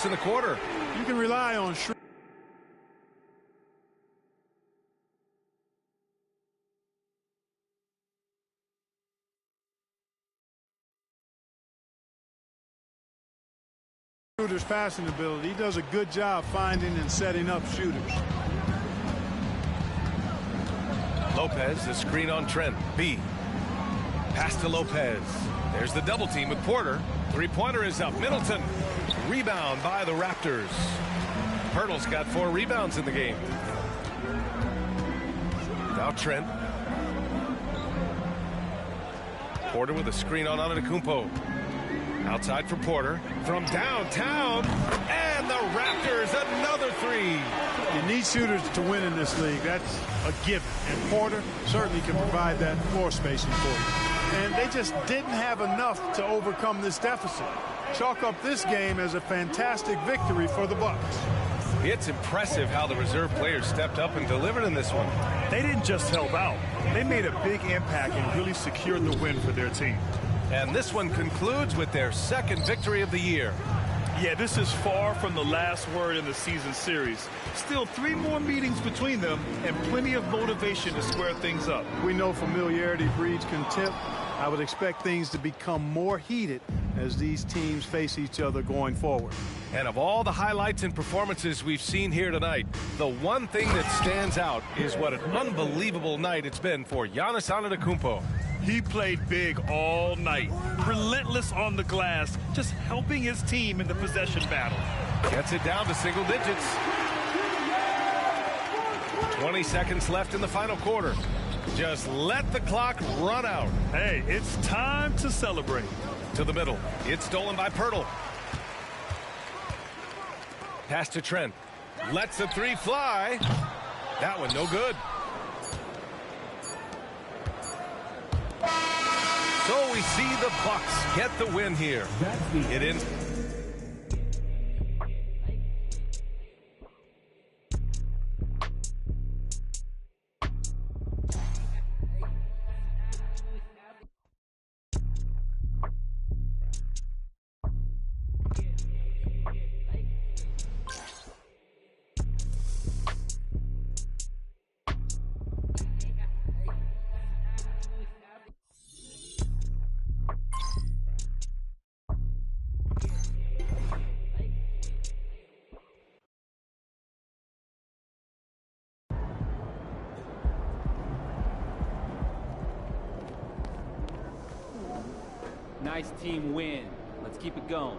points in the quarter. You can rely on Schroeder's passing ability. He does a good job finding and setting up shooters. Lopez, the screen on Trent. B. Pass to Lopez. There's the double team with Porter. Three-pointer is up. Middleton. Rebound by the Raptors. Pirtle's got 4 rebounds in the game. Now Trent. Porter with a screen on Antetokounmpo. Outside for Porter. From downtown. And the Raptors, another 3. You need shooters to win in this league. That's a given. And Porter certainly can provide that floor spacing for you. And they just didn't have enough to overcome this deficit. Chalk up this game as a fantastic victory for the Bucks. It's impressive how the reserve players stepped up and delivered in this one. They didn't just help out. They made a big impact and really secured the win for their team. And this one concludes with their second victory of the year. Yeah, this is far from the last word in the season series. Still 3 more meetings between them and plenty of motivation to square things up. We know familiarity breeds contempt. I would expect things to become more heated as these teams face each other going forward. And of all the highlights and performances we've seen here tonight, the one thing that stands out is what an unbelievable night it's been for Giannis Antetokounmpo. He played big all night, relentless on the glass, just helping his team in the possession battle. Gets it down to single digits. 20 seconds left in the final quarter. Just let the clock run out. Hey, it's time to celebrate. To the middle. It's stolen by Pirtle. Pass to Trent. Lets the 3 fly. That one no good. So we see the Bucks get the win here. It ends. Nice team win. Let's keep it going.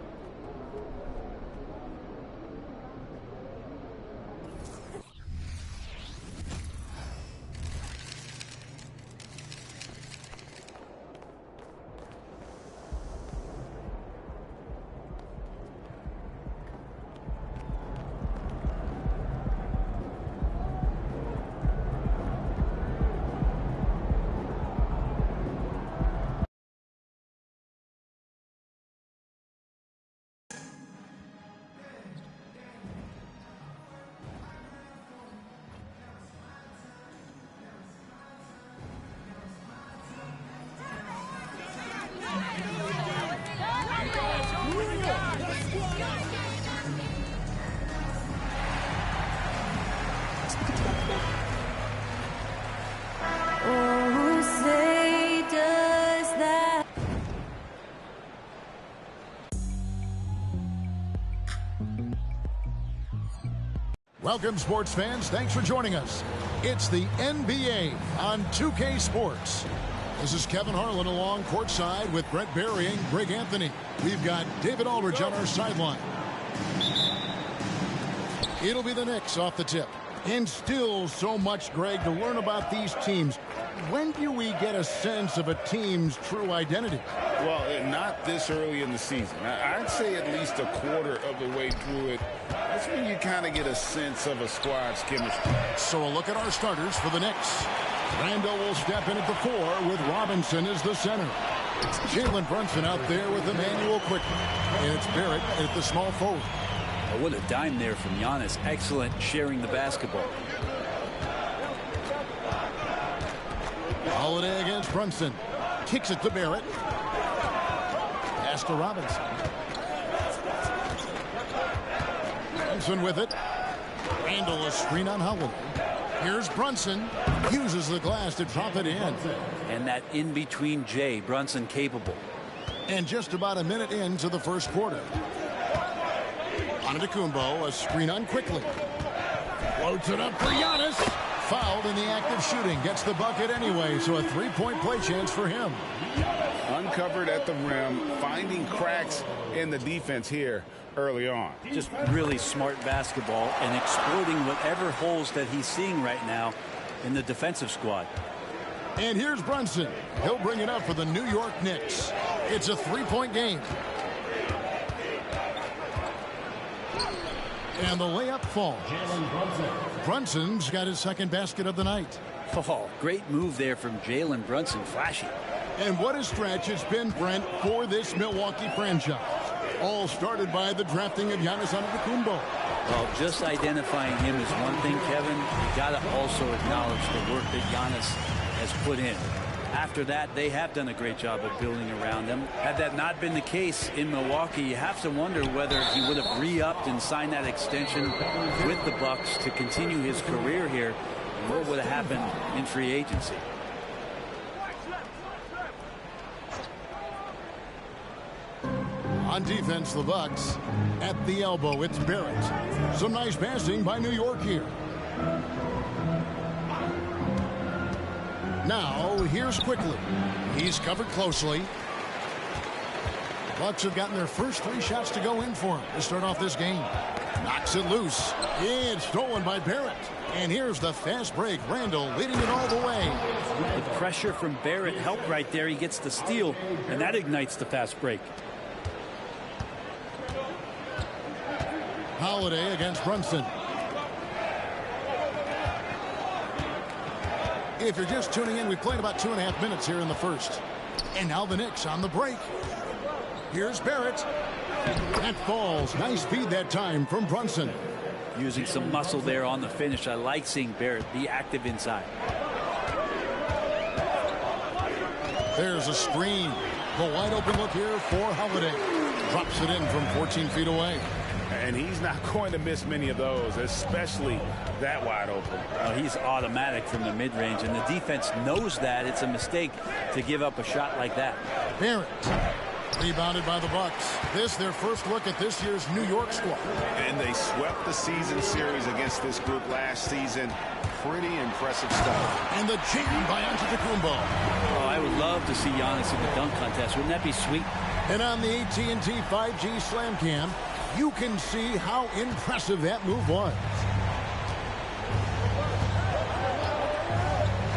Welcome, sports fans. Thanks for joining us. It's the NBA on 2K Sports. This is Kevin Harlan along courtside with Brett Berry and Greg Anthony. We've got David Aldridge on our sideline. It'll be the Knicks off the tip. And still so much, Greg, to learn about these teams. When do we get a sense of a team's true identity? Well, not this early in the season. I'd say at least a quarter of the way through it. That's when you kind of get a sense of a squad's chemistry. So a look at our starters for the Knicks. Randall will step in at the 4 with Robinson as the center. Jalen Brunson out there with Emmanuel Quickly. And it's Barrett at the small forward. Oh, what a dime there from Giannis. Excellent sharing the basketball. Holiday against Brunson. Kicks it to Barrett. Pass to Robinson. Brunson with it. Randall a screen on Holiday. Here's Brunson. Uses the glass to drop it in. And that in-between Jay, Brunson capable. And just about a minute into the first quarter. Antetokounmpo, a screen on quickly. Floats it up for Giannis. Fouled in the act of shooting. Gets the bucket anyway, so a three-point play chance for him. Uncovered at the rim, finding cracks in the defense here early on. Just really smart basketball and exploiting whatever holes that he's seeing right now in the defensive squad. And here's Brunson. He'll bring it up for the New York Knicks. It's a three-point game. And the layup falls. Brunson's got his second basket of the night. Oh, great move there from Jalen Brunson. Flashy. And what a stretch it's been, Brent, for this Milwaukee franchise. All started by the drafting of Giannis Antetokounmpo. Well, just identifying him is one thing, Kevin. You got to also acknowledge the work that Giannis has put in. After that, they have done a great job of building around him. Had that not been the case in Milwaukee, you have to wonder whether he would have re-upped and signed that extension with the Bucks to continue his career here. And what would have happened in free agency? On defense, the Bucks at the elbow. It's Barrett. Some nice passing by New York here. Now, here's Quickly. He's covered closely. Bucks have gotten their first three shots to go in for him to start off this game. Knocks it loose. It's stolen by Barrett. And here's the fast break. Randall leading it all the way. The pressure from Barrett helped right there. He gets the steal, and that ignites the fast break. Holiday against Brunson. If you're just tuning in, we've played about 2.5 minutes here in the first. And now the Knicks on the break. Here's Barrett. That falls. Nice feed that time from Brunson. Using some muscle there on the finish. I like seeing Barrett be active inside. There's a screen. The wide open look here for Holiday. Drops it in from 14 feet away. And he's not going to miss many of those, especially that wide open. He's automatic from the mid-range, and the defense knows that. It's a mistake to give up a shot like that. Barrett. Rebounded by the Bucks. This their first look at this year's New York squad. And they swept the season series against this group last season. Pretty impressive stuff. And the jam by Antetokounmpo. Oh, I would love to see Giannis in the dunk contest. Wouldn't that be sweet? And on the AT&T 5G Slam Cam, you can see how impressive that move was.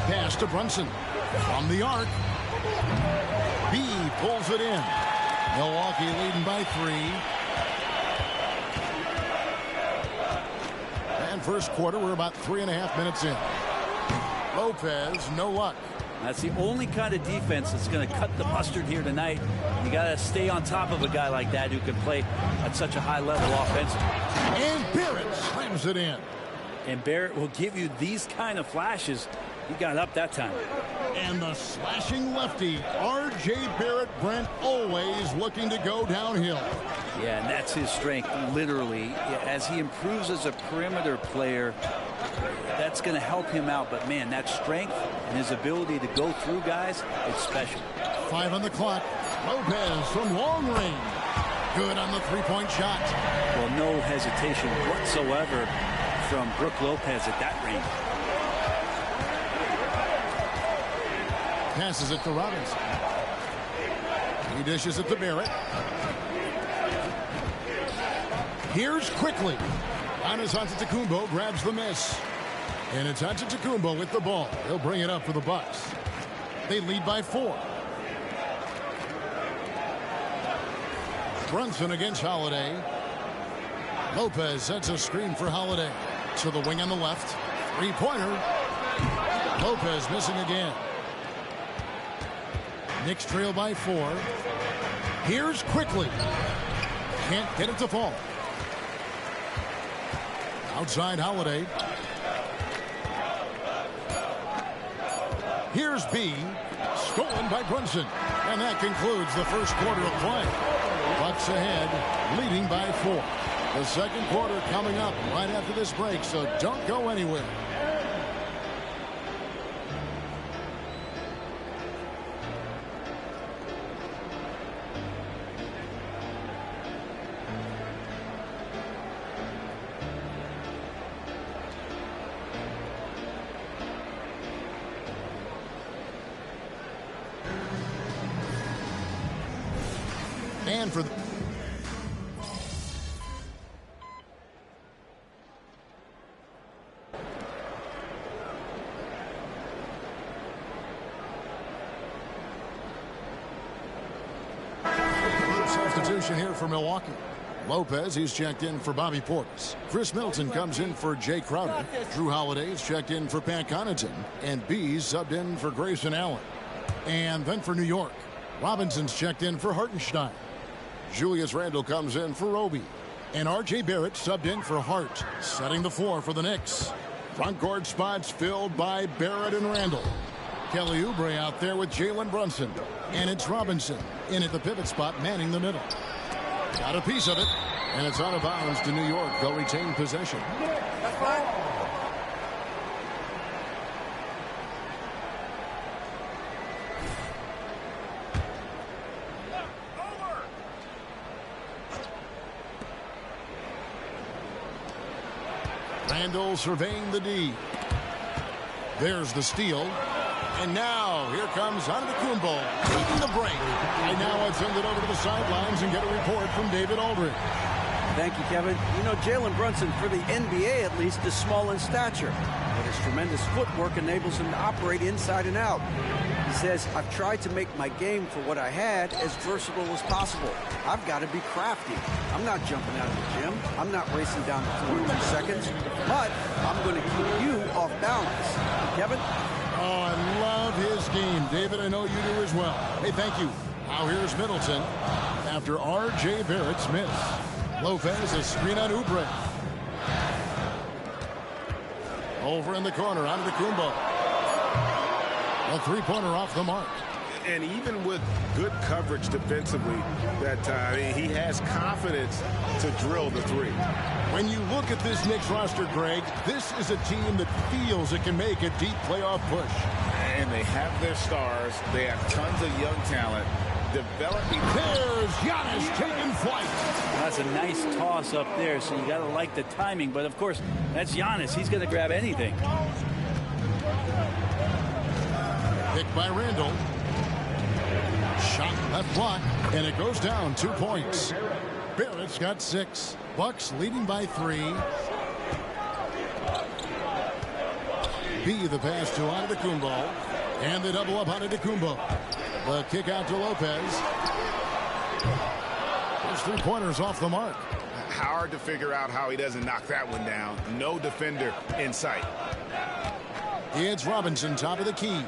Pass to Brunson. From the arc. B pulls it in. Milwaukee leading by 3. And first quarter, we're about 3.5 minutes in. Lopez, no luck. That's the only kind of defense that's going to cut the mustard here tonight. You got to stay on top of a guy like that who can play at such a high level offensively. And Barrett slams it in. And Barrett will give you these kind of flashes. He got up that time. And the slashing lefty, R.J. Barrett, Brent, always looking to go downhill. Yeah, and that's his strength, literally. As he improves as a perimeter player, that's going to help him out. But, man, that strength and his ability to go through guys, it's special. 5 on the clock. Lopez from long range. Good on the three-point shot. Well, no hesitation whatsoever from Brook Lopez at that range. Passes it to Robinson. He dishes it to Barrett. Here's Quickly. Giannis Antetokounmpo grabs the miss. And it's Antetokounmpo with the ball. He'll bring it up for the Bucks. They lead by 4. Brunson against Holiday. Lopez sets a screen for Holiday. To the wing on the left. Three-pointer. Lopez missing again. Knicks trail by 4. Here's Quickly. Can't get it to fall. Outside Holiday. Here's B. Stolen by Brunson. And that concludes the first quarter of play. Bucks ahead, leading by 4. The second quarter coming up right after this break, so don't go anywhere. And for substitution here for Milwaukee. Lopez, he's checked in for Bobby Portis. Chris Middleton comes in for Jay Crowder. Drew Holiday's checked in for Pat Connaughton. And B's subbed in for Grayson Allen. And then for New York, Robinson's checked in for Hartenstein. Julius Randle comes in for Roby. And R.J. Barrett subbed in for Hart, setting the floor for the Knicks. Front court spots filled by Barrett and Randle. Kelly Oubre out there with Jalen Brunson. And it's Robinson in at the pivot spot, manning the middle. Got a piece of it, and it's out of bounds to New York. They'll retain possession. Randle surveying the D. There's the steal. And now, here comes Antetokounmpo, taking the break. And now let's send it over to the sidelines and get a report from David Aldridge. Thank you, Kevin. You know, Jalen Brunson, for the NBA at least, is small in stature. But his tremendous footwork enables him to operate inside and out. He says, I've tried to make my game for what I had as versatile as possible. I've got to be crafty. I'm not jumping out of the gym. I'm not racing down the floor in 2 seconds. But I'm going to keep you off balance. Kevin? Oh, I love his game. David, I know you do as well. Hey, thank you. Now here's Middleton after R.J. Barrett's miss. Lopez, a screen on Oubre. Over in the corner, Antetokounmpo. A three-pointer off the mark. And even with good coverage defensively, that he has confidence to drill the three. When you look at this Knicks roster, Greg, this is a team that feels it can make a deep playoff push. And they have their stars. They have tons of young talent developing. There's Giannis taking flight. That's a nice toss up there, so you got to like the timing. But, of course, that's Giannis. He's going to grab anything. Picked by Randle. Shot left block, and it goes down 2 points. Barrett's got 6. Bucks leading by 3. B, the pass to Antetokounmpo, and the double up Antetokounmpo. The kick out to Lopez. Those 3-pointers off the mark. Hard to figure out how he doesn't knock that one down. No defender in sight. It's Robinson, top of the key.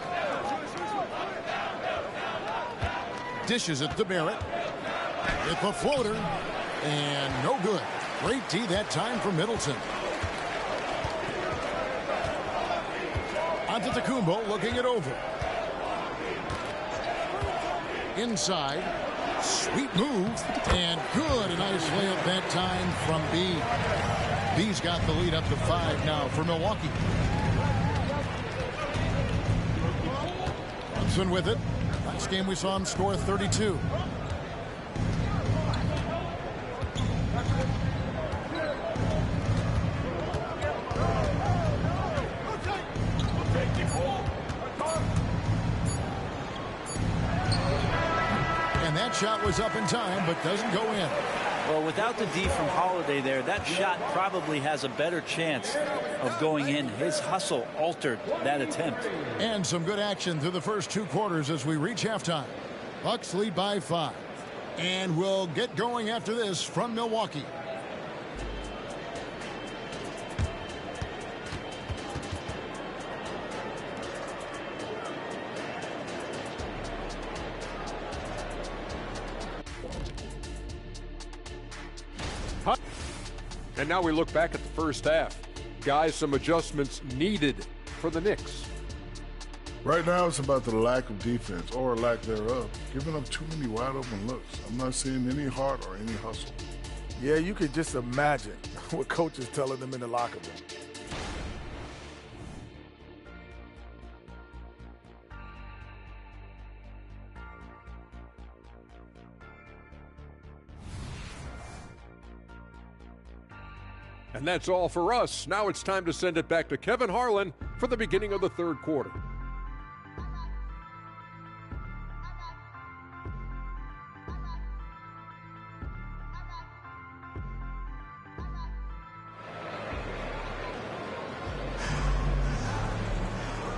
Dishes it to Barrett. With the floater. And no good. Great D that time for Middleton. Antetokounmpo looking it over. Inside. Sweet move. And good. A nice layup that time from B. B's got the lead up to 5 now for Milwaukee. Brunson with it. Last game we saw him score 32. And that shot was up in time, but doesn't go in. Well, without the D from Holiday there, that shot probably has a better chance of going in. His hustle altered that attempt. And some good action through the first 2 quarters as we reach halftime. Bucks lead by 5. And we'll get going after this from Milwaukee. And now we look back at the first half. Guys, some adjustments needed for the Knicks. Right now, it's about the lack of defense, or lack thereof. Giving up too many wide open looks. I'm not seeing any heart or any hustle. Yeah, you could just imagine what Coach is telling them in the locker room. And that's all for us. Now it's time to send it back to Kevin Harlan for the beginning of the third quarter.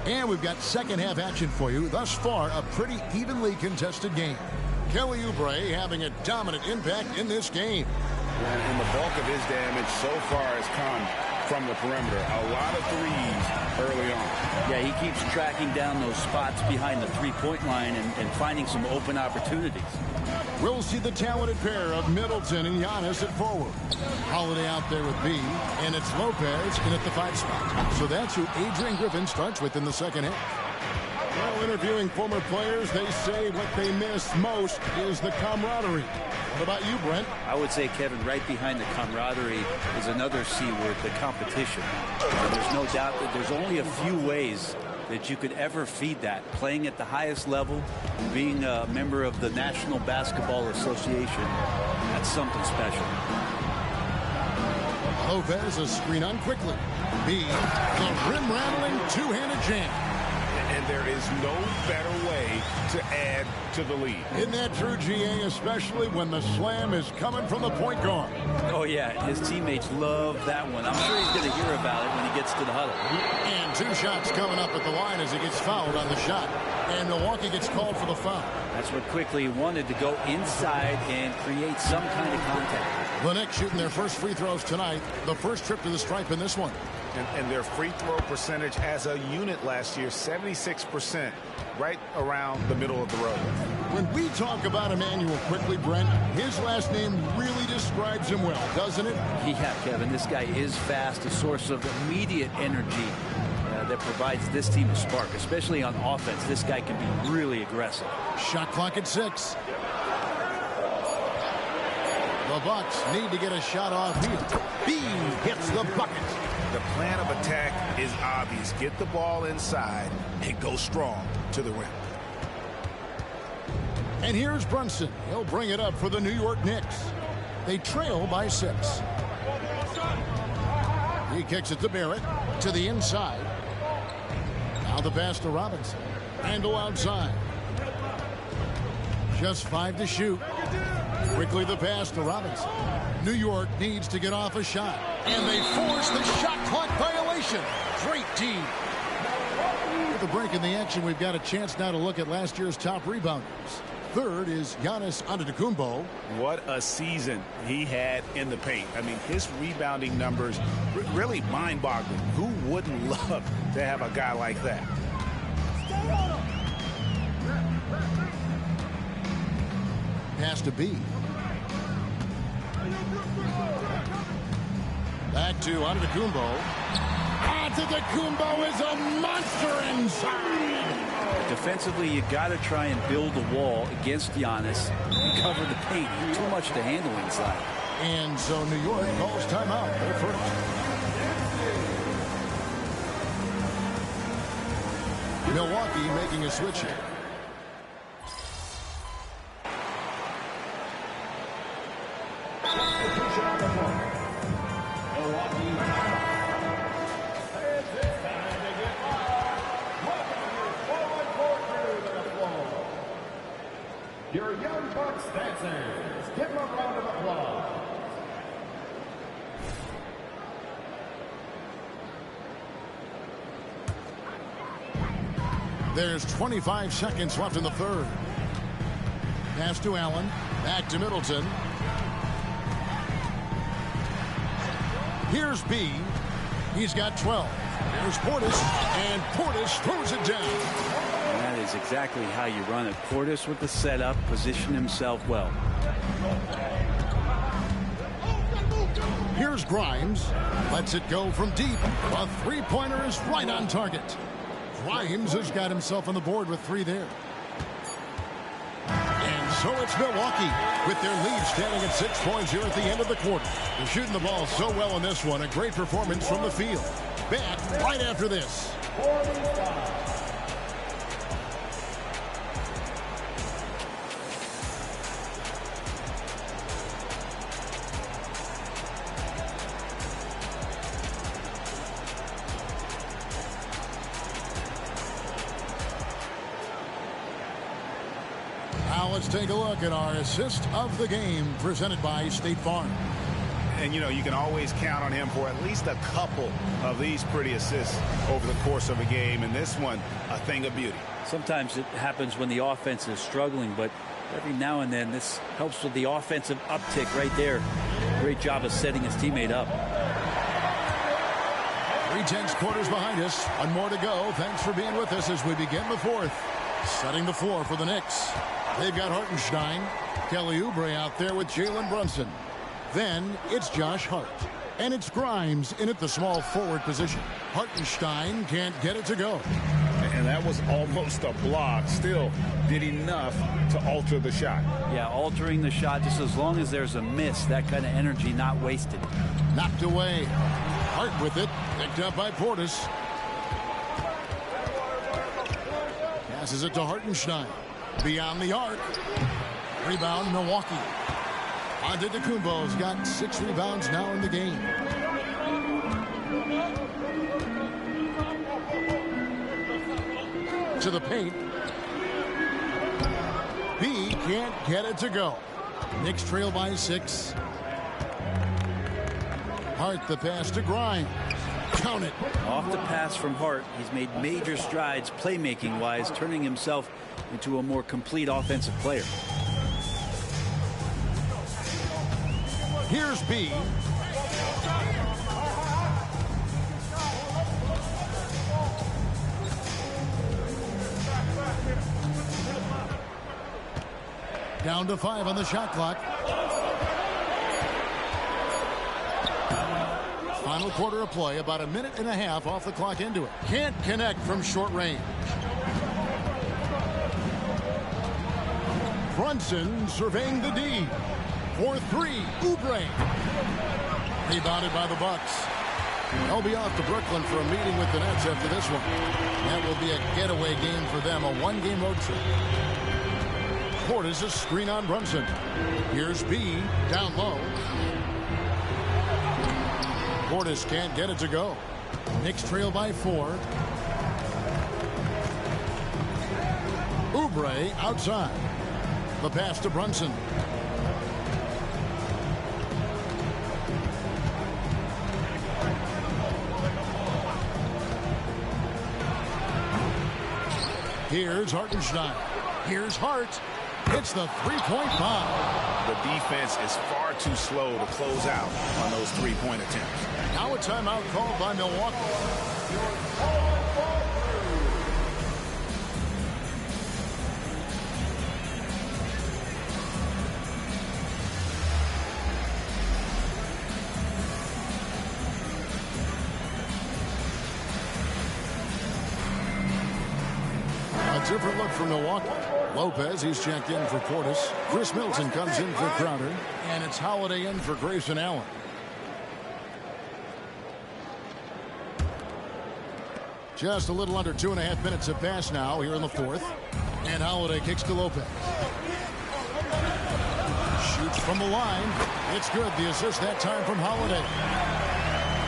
And we've got second half action for you. Thus far, a pretty evenly contested game. Kelly Oubre having a dominant impact in this game. And the bulk of his damage so far has come from the perimeter. A lot of threes early on. Yeah, he keeps tracking down those spots behind the three-point line and finding some open opportunities. We'll see the talented pair of Middleton and Giannis at forward. Holiday out there with B, and it's Lopez in at the 5 spot. So that's who Adrian Griffin starts with in the second half. Well, interviewing former players, they say what they miss most is the camaraderie. What about you, Brent? I would say, Kevin, right behind the camaraderie is another C word, the competition. And there's no doubt that there's only a few ways that you could ever feed that. Playing at the highest level, being a member of the National Basketball Association, that's something special. Lopez, a screen on quickly. B, the rim-rattling two-handed jam. And there is no better way to add to the lead. Isn't that true, GA, especially when the slam is coming from the point guard? Oh, yeah, his teammates love that one. I'm sure he's going to hear about it when he gets to the huddle. And 2 shots coming up at the line as he gets fouled on the shot. And Milwaukee gets called for the foul. That's what Quickly wanted, to go inside and create some kind of contact. The Knicks shooting their first free throws tonight. The first trip to the stripe in this one. And their free throw percentage as a unit last year, 76%, right around the middle of the road. When we talk about Emmanuel Quickly, Brent, his last name really describes him well, doesn't it? Yeah, Kevin, this guy is fast, a source of immediate energy that provides this team a spark, especially on offense. This guy can be really aggressive. Shot clock at 6. The Bucks need to get a shot off here. B hits the bucket. The plan of attack is obvious. Get the ball inside and go strong to the rim. And here's Brunson. He'll bring it up for the New York Knicks. They trail by 6. He kicks it to Barrett, to the inside. Now the pass to Robinson. Handle outside. Just 5 to shoot. Quickly the pass to Robinson. New York needs to get off a shot. And they force the shot clock violation. Great team. With the break in the action, we've got a chance now to look at last year's top rebounders. Third is Giannis Antetokounmpo. What a season he had in the paint. I mean, his rebounding numbers really mind-boggling. Who wouldn't love to have a guy like that? Pass to B. Back to Antetokounmpo. Antetokounmpo is a monster inside. Defensively, you got to try and build a wall against Giannis and cover the paint. Too much to handle inside. And so New York calls timeout. Their first. Milwaukee making a switch here. Your Young Bucks dancers, give them a round of applause. There's 25 seconds left in the third. Pass to Allen. Back to Middleton. Here's B. He's got 12. Here's Portis. And Portis throws it down. And that is exactly how you run it. Portis with the setup, position himself well. Here's Grimes. Lets it go from deep. A three-pointer is right on target. Grimes has got himself on the board with 3 there. And So it's Milwaukee with their lead standing at 6 points here at the end of the quarter. They're shooting the ball so well in this one. A great performance from the field. Back right after this. Now let's take a look at our assist of the game presented by State Farm. And, you know, you can always count on him for at least a couple of these pretty assists over the course of a game. And this one, a thing of beauty. Sometimes it happens when the offense is struggling, but every now and then this helps with the offensive uptick right there. Great job of setting his teammate up. 3/10 quarters behind us. One more to go. Thanks for being with us as we begin the fourth. Setting the floor for the Knicks. They've got Hartenstein. Kelly Oubre out there with Jalen Brunson. Then it's Josh Hart. And it's Grimes in at the small forward position. Hartenstein can't get it to go. And that was almost a block. Still did enough to alter the shot. Yeah, altering the shot just as long as there's a miss. That kind of energy not wasted. Knocked away. Hart with it. Picked up by Portis. Passes it to Hartenstein. Beyond the arc. Rebound, Milwaukee. Antetokounmpo's got 6 rebounds now in the game. To the paint. B can't get it to go. Knicks trail by 6. Hart the pass to Grimes. Count it. Off the pass from Hart, he's made major strides playmaking-wise, turning himself into a more complete offensive player. Here's B. Down to 5 on the shot clock. Final quarter of play, about a minute and a half off the clock into it. Can't connect from short range. Brunson surveying the D. For 3, Oubre. Rebounded by the Bucks. They'll be off to Brooklyn for a meeting with the Nets after this one. That will be a getaway game for them, a one-game road trip. Portis a screen on Brunson. Here's B, down low. Portis can't get it to go. Knicks trail by 4. Oubre outside. The pass to Brunson. Here's Hartenstein. Here's Hart. It's the three-point bomb. The defense is far too slow to close out on those three-point attempts. Now a timeout called by Milwaukee. A different look for Milwaukee. Lopez, he's checked in for Portis. Chris Milton comes in for Crowder. And it's Holiday in for Grayson Allen. Just a little under 2.5 minutes have passed now here in the fourth. And Holiday kicks to Lopez. Shoots from the line. It's good. The assist that time from Holiday.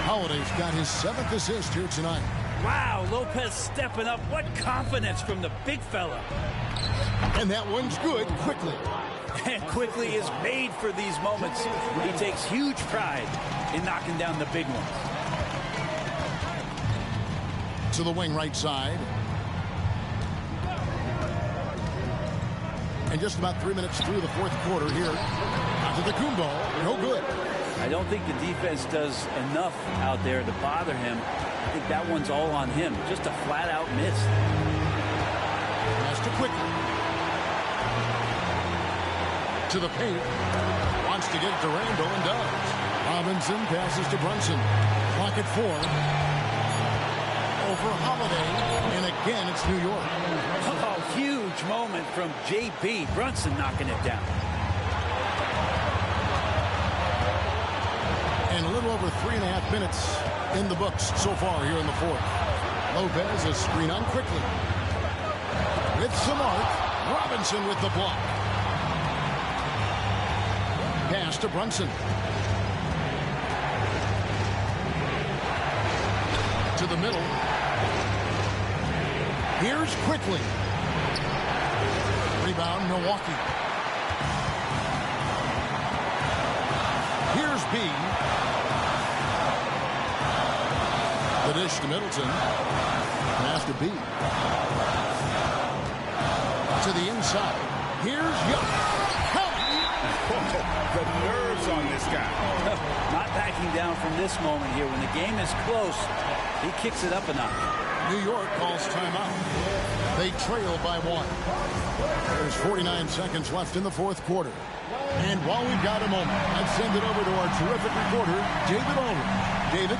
Holiday's got his 7th assist here tonight. Wow, Lopez stepping up. What confidence from the big fella. And that one's good quickly. And quickly is made for these moments. He takes huge pride in knocking down the big ones. To the wing right side. And just about 3 minutes through the fourth quarter here. Antetokounmpo, no good. I don't think the defense does enough out there to bother him. I think that one's all on him. Just a flat-out miss. Pass to Quickly. To the paint. Wants to get it to Randall and does. Robinson passes to Brunson. Clock at 4. for Holiday, and again it's New York. Oh, huge moment from J.B. Brunson knocking it down. And a little over 3.5 minutes in the books so far here in the fourth. Lopez a screen on quickly. With some arc, Robinson with the block. Pass to Brunson. To the middle. Here's Quickly. Rebound, Milwaukee. Here's B. The dish to Middleton. Pass to B. To the inside. Here's Young. The nerves on this guy. Not backing down from this moment here. When the game is close, he kicks it up a notch. New York calls timeout. They trail by 1. There's 49 seconds left in the fourth quarter. And while we've got a moment, let's send it over to our terrific reporter, David Aldridge. David?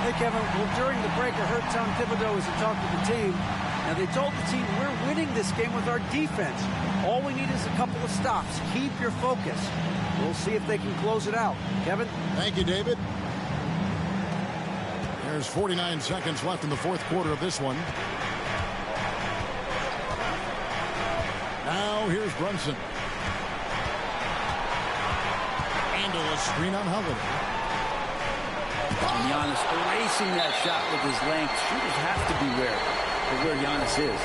Hey, Kevin. Well, during the break, I heard Tom Thibodeau as he talked to the team. Now, they told the team, we're winning this game with our defense. All we need is a couple of stops. Keep your focus. We'll see if they can close it out. Kevin? Thank you, David. There's 49 seconds left in the fourth quarter of this one. Now, here's Brunson. Handle a screen on Holiday. And Giannis erasing that shot with his length. Shooters have to beware of where Giannis is.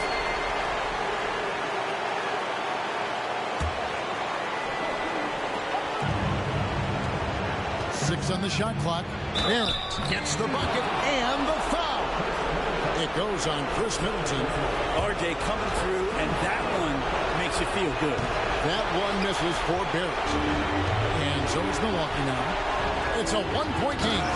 Six on the shot clock. Barrett gets the bucket and the foul. It goes on Chris Middleton. RJ coming through, and that one makes you feel good. That one misses for Barrett. And so is Milwaukee now. It's a one-point game.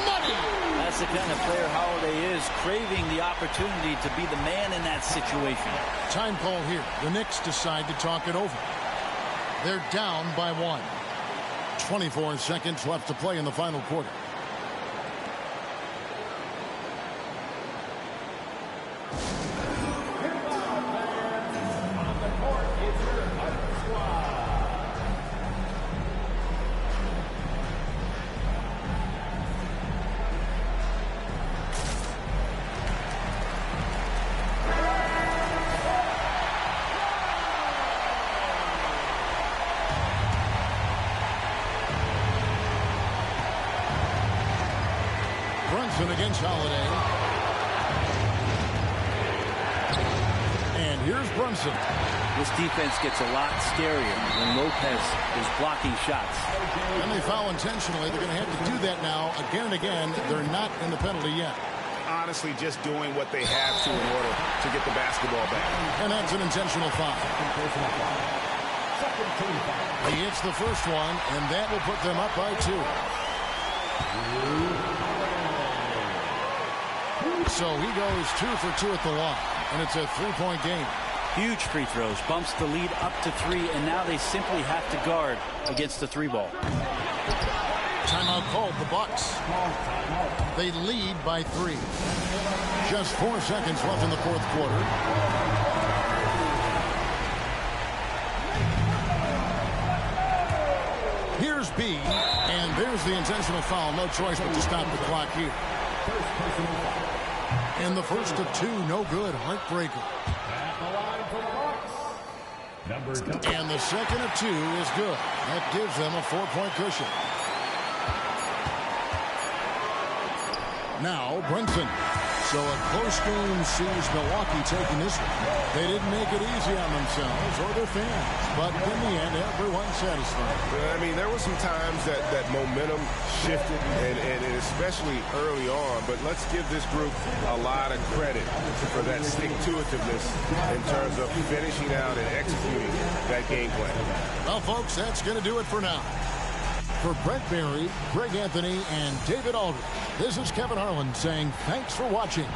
Money! That's the kind of player Holiday is, craving the opportunity to be the man in that situation. Time call here. The Knicks decide to talk it over. They're down by 1. 24 seconds left to play in the final quarter. Against Holiday. And here's Brunson. This defense gets a lot scarier when Lopez is blocking shots. And they foul intentionally. They're going to have to do that now again and again. They're not in the penalty yet. Honestly, just doing what they have to in order to get the basketball back. And that's an intentional foul. He hits the first one, and that will put them up by 2. So he goes 2 for 2 at the line, and it's a 3-point game. Huge free throws, bumps the lead up to 3, and now they simply have to guard against the 3-ball. Timeout called, the Bucks. They lead by 3. Just 4 seconds left in the fourth quarter. Here's B, and there's the intentional foul. No choice but to stop the clock here. And the first of 2, no good. Heartbreaker. And the second of 2 is good. That gives them a 4-point cushion. Now Brunson. So a close game sees Milwaukee taking this one. They didn't make it easy on themselves or their fans, but in the end, everyone's satisfied. I mean, there were some times that momentum shifted, and especially early on, but let's give this group a lot of credit for that stick-to-itiveness in terms of finishing out and executing that game plan. Well, folks, that's going to do it for now. For Brent Barry, Greg Anthony, and David Aldridge, this is Kevin Harlan saying thanks for watching.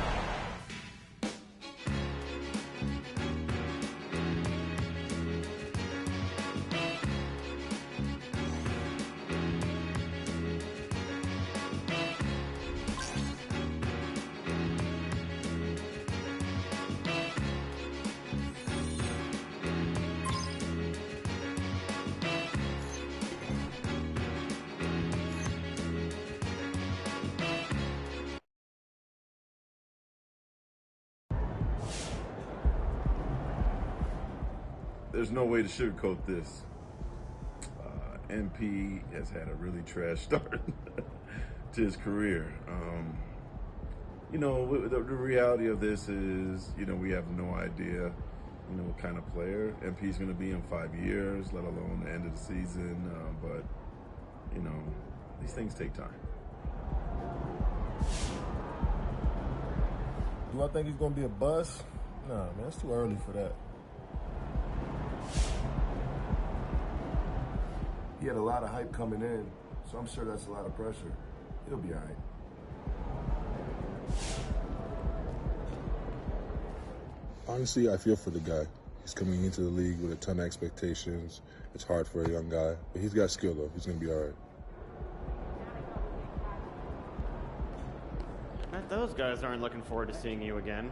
there's no way to sugarcoat this. MP has had a really trash start to his career. You know, the reality of this is, you know, we have no idea, you know, what kind of player MP is going to be in 5 years, let alone the end of the season. But, you know, these things take time. Do I think he's going to be a bust? Nah, man, it's too early for that. He had a lot of hype coming in, so I'm sure that's a lot of pressure. He'll be all right. Honestly, I feel for the guy. He's coming into the league with a ton of expectations. It's hard for a young guy, but he's got skill, though. He's going to be all right. Those guys aren't looking forward to seeing you again.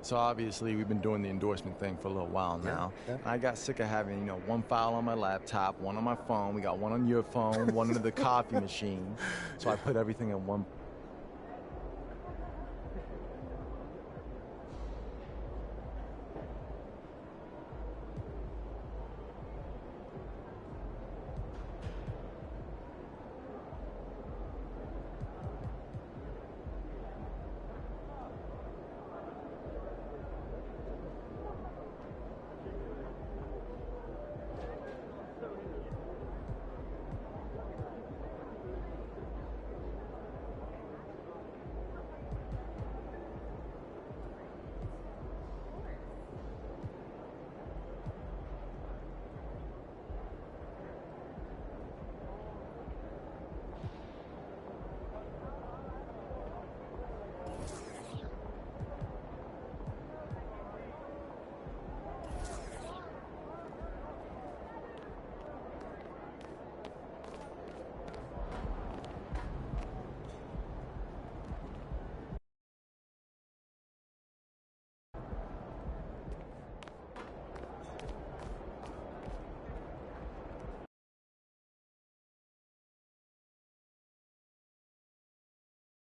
So obviously we've been doing the endorsement thing for a little while now. Yeah. I got sick of having, you know, one file on my laptop, one on my phone. We got one on your phone, one in the coffee machine. So I put everything in one